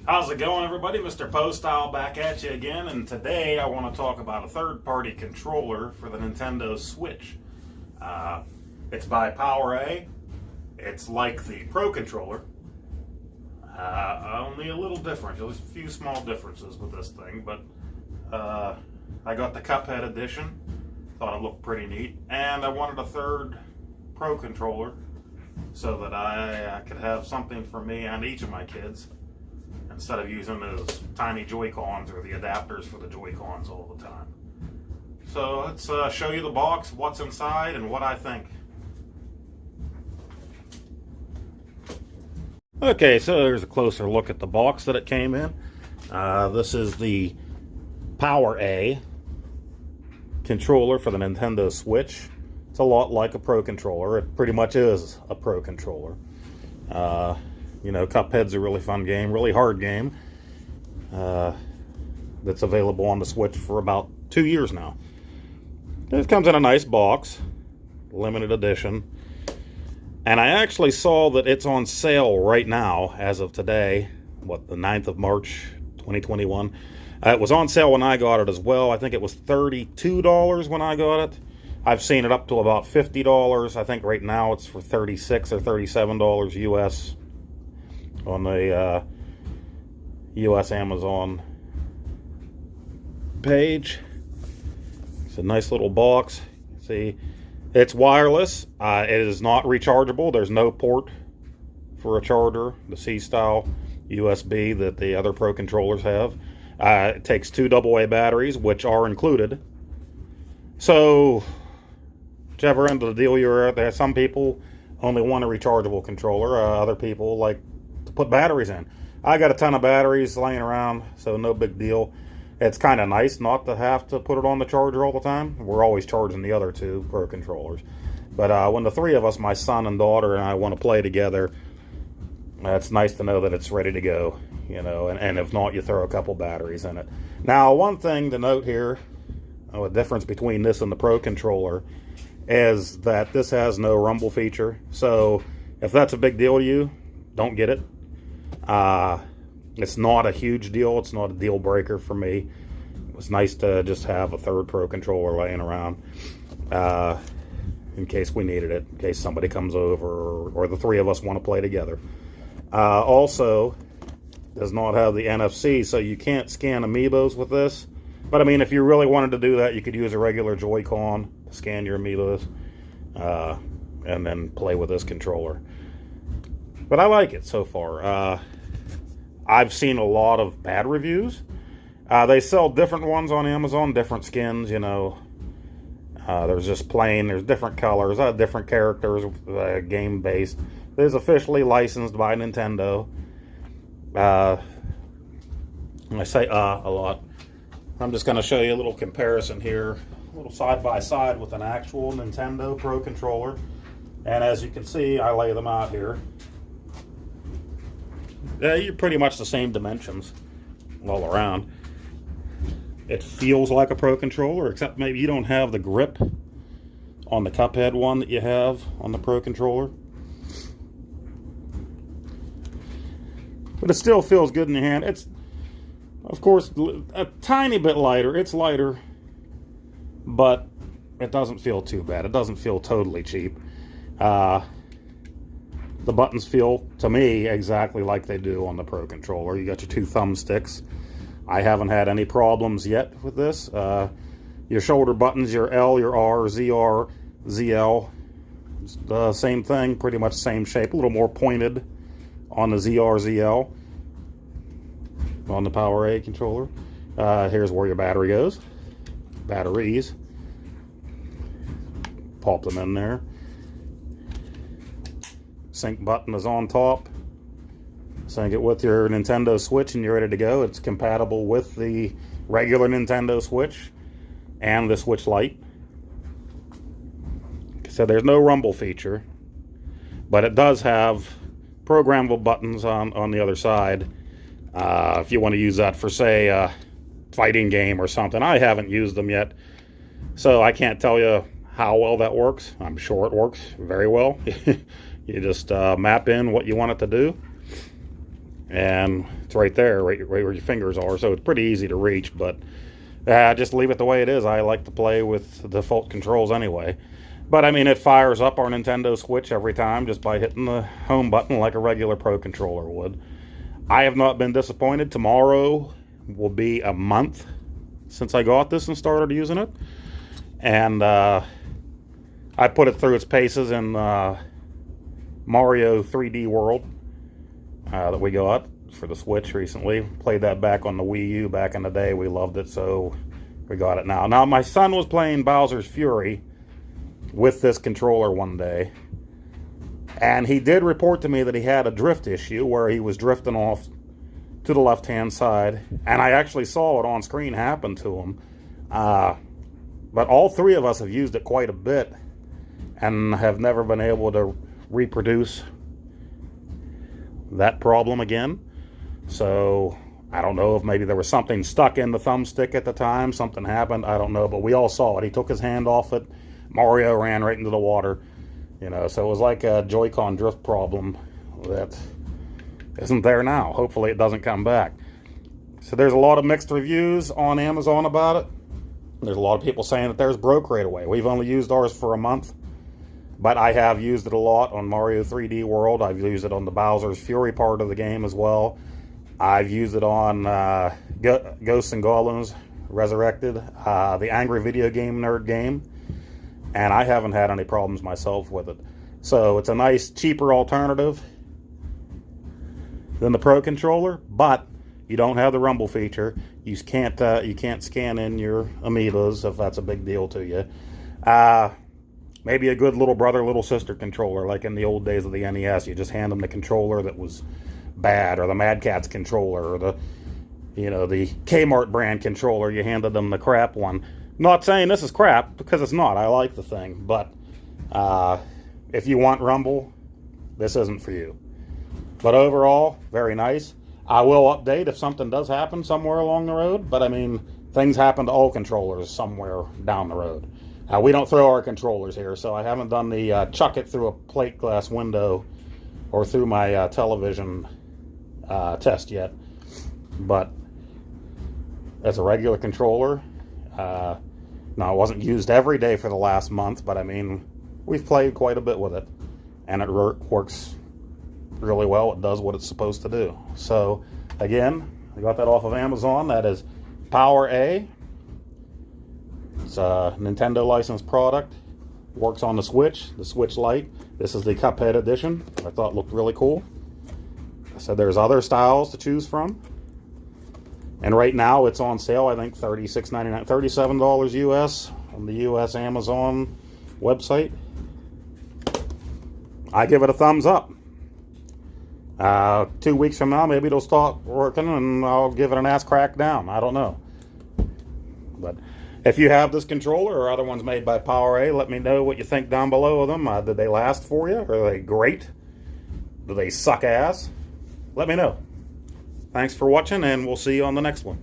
How's it going, everybody? Mr. Poestyle back at you again, and today I want to talk about a third-party controller for the Nintendo Switch. It's by PowerA. It's like the Pro Controller, only a little different. There's a few small differences with this thing, but I got the Cuphead edition. Thought it looked pretty neat, and I wanted a third Pro Controller so that I could have something for me and each of my kids, instead of using those tiny Joy-Cons or the adapters for the Joy-Cons all the time. So let's show you the box, what's inside, and what I think. Okay, so there's a closer look at the box that it came in. This is the PowerA controller for the Nintendo Switch. It's a lot like a Pro Controller. It pretty much is a Pro Controller. You know, Cuphead's a really fun game, really hard game, that's available on the Switch for about 2 years now. It comes in a nice box, limited edition, and I actually saw that it's on sale right now, as of today, the 9th of March, 2021. It was on sale when I got it as well. I think it was $32 when I got it. I've seen it up to about $50. I think right now it's for $36 or $37 US. On the US Amazon page. It's a nice little box. See, it's wireless. It is not rechargeable. There's no port for a charger, the C-style USB that the other Pro controllers have. It takes 2 AA batteries, which are included. So, whichever end of the deal you're at, there, some people only want a rechargeable controller. Other people like to put batteries in. I got a ton of batteries laying around, so no big deal. It's kind of nice not to have to put it on the charger all the time. We're always charging the other 2 Pro controllers. But when the 3 of us, my son and daughter and I, want to play together, it's nice to know that it's ready to go, you know, and if not, you throw a couple batteries in it. Now, one thing to note here, the difference between this and the Pro controller, is that this has no rumble feature. So if that's a big deal to you, don't get it. It's not a huge deal. It's not a deal breaker for me. It was nice to just have a third Pro controller laying around in case we needed it, in case somebody comes over or the 3 of us want to play together. Also, does not have the NFC, so you can't scan amiibos with this. But I mean, if you really wanted to do that, you could use a regular Joy-Con to scan your amiibos and then play with this controller. But I like it so far. I've seen a lot of bad reviews. They sell different ones on Amazon, different skins, you know. There's just plain, there's different colors, different characters, game-based. There's officially licensed by Nintendo. I say a lot. I'm just going to show you a little comparison here, a little side-by-side with an actual Nintendo Pro controller. And as you can see, I lay them out here. You're pretty much the same dimensions all around. It feels like a Pro controller, except maybe you don't have the grip on the Cuphead one that you have on the Pro controller. But it still feels good in your hand. It's, of course, a tiny bit lighter. It's lighter, but it doesn't feel too bad. It doesn't feel totally cheap. The buttons feel, to me, exactly like they do on the Pro controller. You got your 2 thumbsticks. I haven't had any problems yet with this. Your shoulder buttons, your L, your R, ZR, ZL, the same thing, pretty much same shape, a little more pointed on the ZR, ZL on the PowerA controller. Here's where your battery goes. Batteries. Pop them in there. Sync button is on top. Sync it with your Nintendo Switch and you're ready to go. It's compatible with the regular Nintendo Switch and the Switch Lite. So there's no rumble feature, but it does have programmable buttons on the other side. If you want to use that for, say, a fighting game or something. I haven't used them yet, so I can't tell you how well that works. I'm sure it works very well. You just map in what you want it to do, and it's right there, right where your fingers are, so it's pretty easy to reach. But just leave it the way it is. I like to play with the default controls anyway. But I mean, it fires up our Nintendo Switch every time just by hitting the home button like a regular Pro Controller would. I have not been disappointed. Tomorrow will be a month since I got this and started using it. And I put it through its paces in Mario 3D World that we got for the Switch recently. Played that back on the Wii U back in the day. We loved it, so we got it now. Now, my son was playing Bowser's Fury with this controller one day, and he did report to me that he had a drift issue where he was drifting off to the left-hand side, and I actually saw it on screen happen to him. But all three of us have used it quite a bit and have never been able to reproduce that problem again. So I don't know if maybe there was something stuck in the thumbstick at the time, something happened, I don't know, but we all saw it. He took his hand off it, Mario ran right into the water, you know, so it was like a Joy-Con drift problem that isn't there now. Hopefully it doesn't come back. So there's a lot of mixed reviews on Amazon about it. There's a lot of people saying that theirs broke right away. We've only used ours for a month, but I have used it a lot on Mario 3D World. I've used it on the Bowser's Fury part of the game as well. I've used it on Ghosts and Golems Resurrected, the Angry Video Game Nerd game, and I haven't had any problems myself with it. So it's a nice, cheaper alternative than the Pro Controller, but you don't have the rumble feature. You can't scan in your amiibos if that's a big deal to you. Maybe a good little brother, little sister controller, like in the old days of the NES. You just hand them the controller that was bad, or the Mad Catz controller, or the Kmart brand controller. You handed them the crap one. Not saying this is crap, because it's not. I like the thing, but if you want rumble, this isn't for you. But overall, very nice. I will update if something does happen somewhere along the road, but I mean, things happen to all controllers somewhere down the road. We don't throw our controllers here, so I haven't done the chuck it through a plate glass window or through my television test yet. But as a regular controller, now it wasn't used every day for the last month, but I mean, we've played quite a bit with it, and it works really well. It does what it's supposed to do. So again, I got that off of Amazon. That is Power A. It's a Nintendo licensed product. Works on the Switch Lite. This is the Cuphead edition. I thought looked really cool. I said there's other styles to choose from. And right now it's on sale, I think $36.99, $37 US on the US Amazon website. I give it a thumbs up. 2 weeks from now, maybe it'll start working and I'll give it an ass crack down. I don't know. But if you have this controller or other ones made by Power A, let me know what you think down below of them. Did they last for you? Are they great? Do they suck ass? Let me know. Thanks for watching, and we'll see you on the next one.